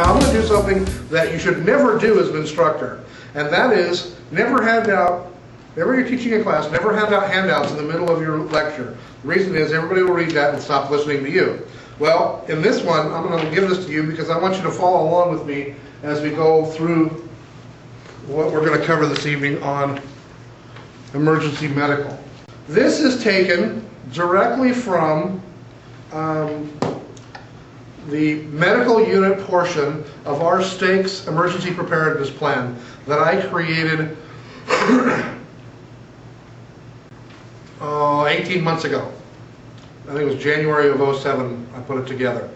Now I'm going to do something that you should never do as an instructor, and that is never hand out, whenever you're teaching a class, never hand out handouts in the middle of your lecture. The reason is everybody will read that and stop listening to you. Well, in this one, I'm going to give this to you because I want you to follow along with me as we go through what we're going to cover this evening on emergency medical. This is taken directly from the medical unit portion of our stakes emergency preparedness plan that I created 18 months ago. I think it was January of '07 I put it together.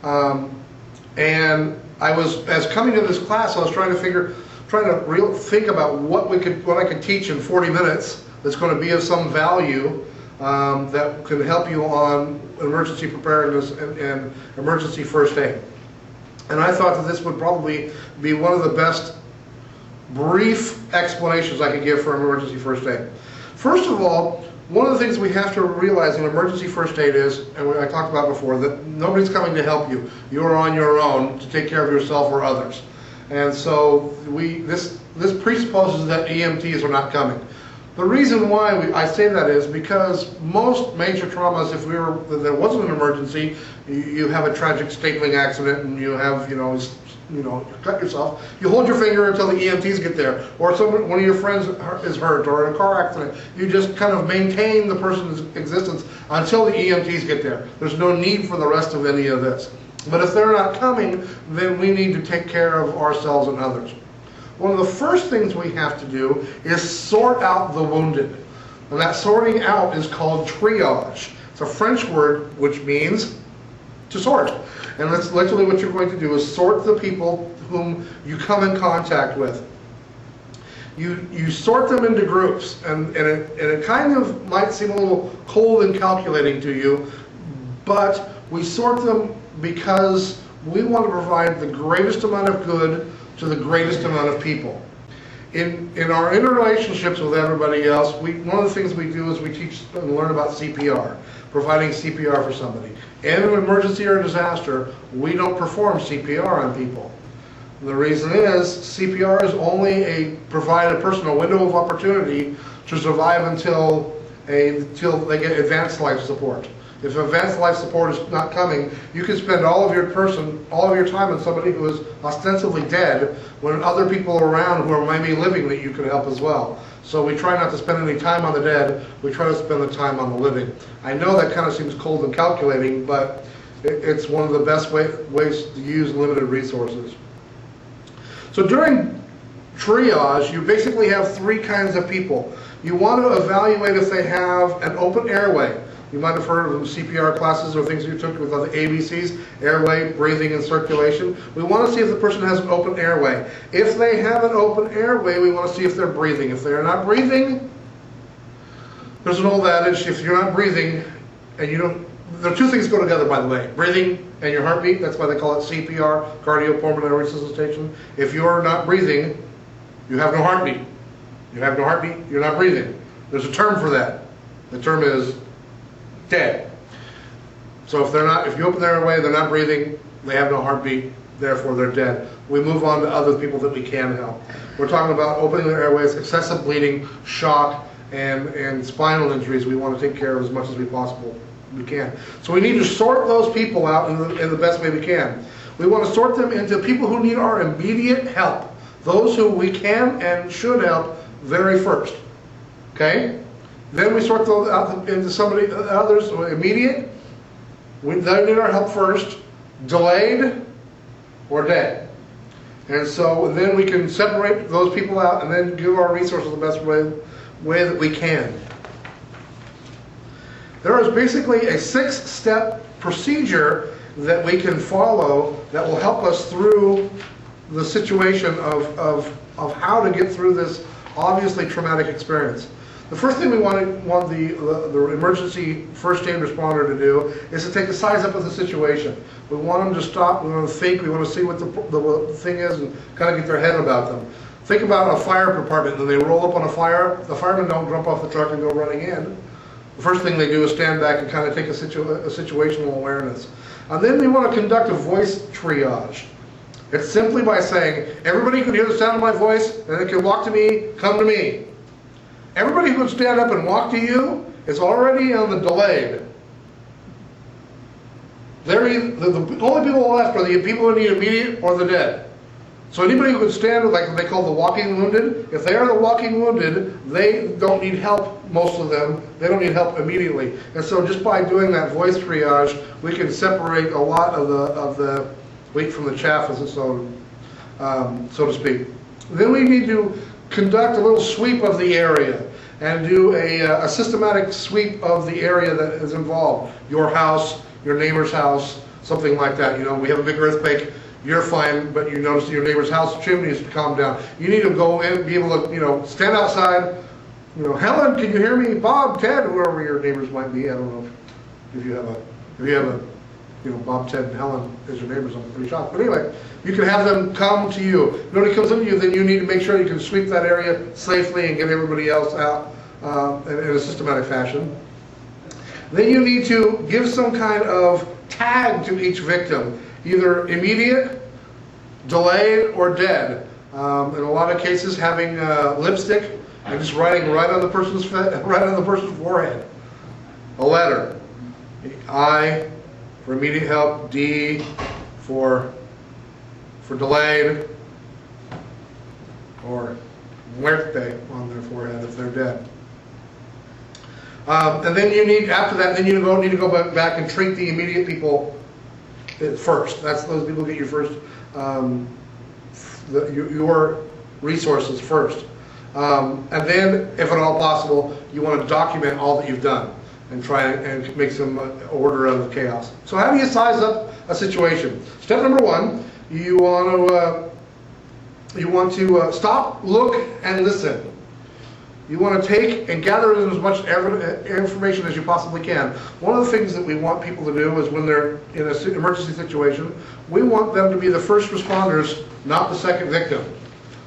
And as coming to this class, I was trying to think about what I could teach in 40 minutes that's going to be of some value that can help you on emergency preparedness and emergency first aid. And I thought that this would probably be one of the best brief explanations I could give for emergency first aid. First of all, one of the things we have to realize in emergency first aid is, and I talked about before, that nobody's coming to help you. You are on your own to take care of yourself or others. And so this presupposes that EMTs are not coming. The reason why I say that is because most major traumas, if there wasn't an emergency, you have a tragic stapling accident and you have, cut yourself, you hold your finger until the EMTs get there, or one of your friends is hurt, or in a car accident. You just kind of maintain the person's existence until the EMTs get there. There's no need for the rest of any of this. But if they're not coming, then we need to take care of ourselves and others. One of the first things we have to do is sort out the wounded. And that sorting out is called triage. It's a French word which means to sort. And that's literally what you're going to do, is sort the people whom you come in contact with. You sort them into groups, and it kind of might seem a little cold and calculating to you, but we sort them because we want to provide the greatest amount of good to the greatest amount of people. In our interrelationships with everybody else, one of the things we do is we teach and learn about CPR, providing CPR for somebody. In an emergency or disaster, we don't perform CPR on people. The reason is CPR is only provide a person a window of opportunity to survive until they get advanced life support. If advanced life support is not coming, you can spend all of your time on somebody who is ostensibly dead when other people are around who are maybe living that you could help as well. So we try not to spend any time on the dead, we try to spend the time on the living. I know that kind of seems cold and calculating, but it's one of the best ways to use limited resources. So during triage, you basically have three kinds of people. You want to evaluate if they have an open airway. You might have heard of CPR classes or things you took with the ABCs, airway, breathing, and circulation. We want to see if the person has an open airway. If they have an open airway, we want to see if they're breathing. If they're not breathing, there's an old adage, if you're not breathing, and you don't, there are two things go together, by the way, breathing and your heartbeat. That's why they call it CPR, cardiopulmonary resuscitation. If you're not breathing, you have no heartbeat. You have no heartbeat, you're not breathing. There's a term for that. The term is dead. So if you open their airway, they're not breathing, they have no heartbeat, therefore they're dead. We move on to other people that we can help. We're talking about opening their airways, excessive bleeding, shock, and spinal injuries we want to take care of as much as we can. So we need to sort those people out in the best way we can. We want to sort them into people who need our immediate help, those who we can and should help very first. Okay? Then we sort those out into others immediate. They need our help first, delayed, or dead. And so then we can separate those people out and then give our resources the best way that we can. There is basically a 6-step procedure that we can follow that will help us through the situation of how to get through this obviously traumatic experience. The first thing we want the emergency first aid responder to do is to take a size up of the situation. We want them to stop, we want to think, we want to see what the thing is and kind of get their head about them. Think about a fire department and they roll up on a fire. The firemen don't jump off the truck and go running in. The first thing they do is stand back and kind of take a situational awareness. And then we want to conduct a voice triage. It's simply by saying, everybody who can hear the sound of my voice and they can walk to me, come to me. Everybody who can stand up and walk to you is already on the delayed. The only people left are the people who need immediate or the dead. So anybody who can stand, like they call the walking wounded, if they are the walking wounded, they don't need help, most of them. They don't need help immediately. And so just by doing that voice triage, we can separate a lot of the wheat from the chaff, as so to speak. Then we need to conduct a little sweep of the area and do a systematic sweep of the area that is involved. Your house, your neighbor's house, something like that. You know, we have a big earthquake, you're fine, but you notice your neighbor's house chimney is to calm down. You need to go in, be able to, you know, stand outside. You know, Helen, can you hear me? Bob, Ted, whoever your neighbors might be. I don't know if you have a, you know, Bob, Ted, and Helen as your neighbors. I'm pretty shocked. But anyway, you can have them come to you. If nobody comes into you, then you need to make sure you can sweep that area safely and get everybody else out in a systematic fashion. Then you need to give some kind of tag to each victim, either immediate, delayed, or dead. In a lot of cases, having lipstick and just writing right on the person's forehead. A letter. I for immediate help, D for delayed, or muerte on their forehead if they're dead. And then you need, after that, then you need to go back and treat the immediate people first. Those people get your first, your resources first. And then, if at all possible, you want to document all that you've done and try and make some order out of the chaos. So how do you size up a situation? Step number one, you want to stop, look, and listen. You want to take and gather as much information as you possibly can. One of the things that we want people to do is when they're in an emergency situation, we want them to be the first responders, not the second victim.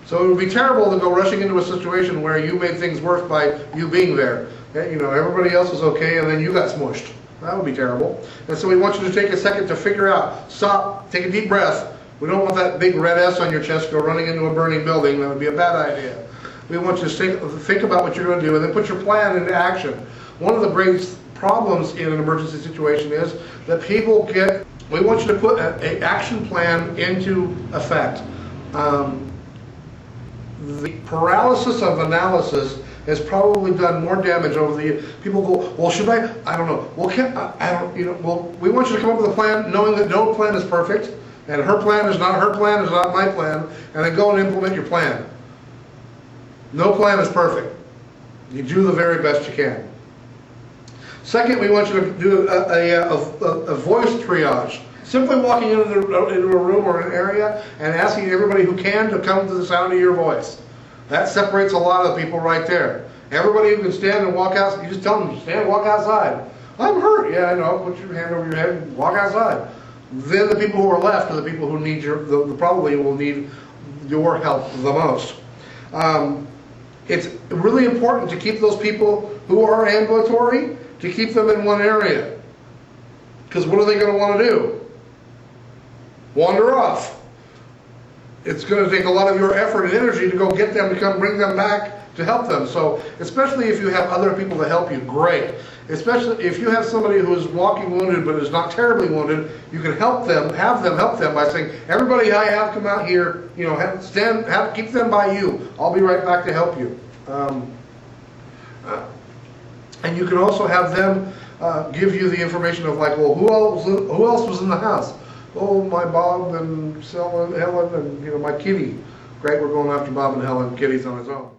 So it would be terrible to go rushing into a situation where you made things worse by you being there. You know, everybody else was okay and then you got smushed. That would be terrible. And so we want you to take a second to figure out, stop, take a deep breath. We don't want that big red S on your chest go running into a burning building. That would be a bad idea. We want you to think about what you're going to do and then put your plan into action. One of the great problems in an emergency situation is that people we want you to put an action plan into effect. The paralysis of analysis has probably done more damage over the years. People go, well, should I? I don't know. Well, I don't, you know, well, we want you to come up with a plan knowing that no plan is perfect, and her plan is not my plan, and then go and implement your plan. No plan is perfect. You do the very best you can. Second, we want you to do a voice triage. Simply walking into a room or an area and asking everybody who can to come to the sound of your voice. That separates a lot of people right there. Everybody who can stand and walk out, you just tell them, stand and walk outside. I'm hurt. Yeah, I know. Put your hand over your head and walk outside. Then the people who are left are the people who need probably will need your help the most. It's really important to keep those people who are ambulatory, to keep them in one area. Because what are they going to want to do? Wander off. It's going to take a lot of your effort and energy to go get them to come bring them back to help them. So especially if you have other people to help you, great. Especially if you have somebody who is walking wounded but is not terribly wounded, you can help them, have them help them by saying, everybody I have come out here, you know, keep them by you. I'll be right back to help you. And you can also have them give you the information of like, well, who else was in the house? Oh, my Bob and Helen and, you know, my kitty. Great, we're going after Bob and Helen. Kitty's on his own.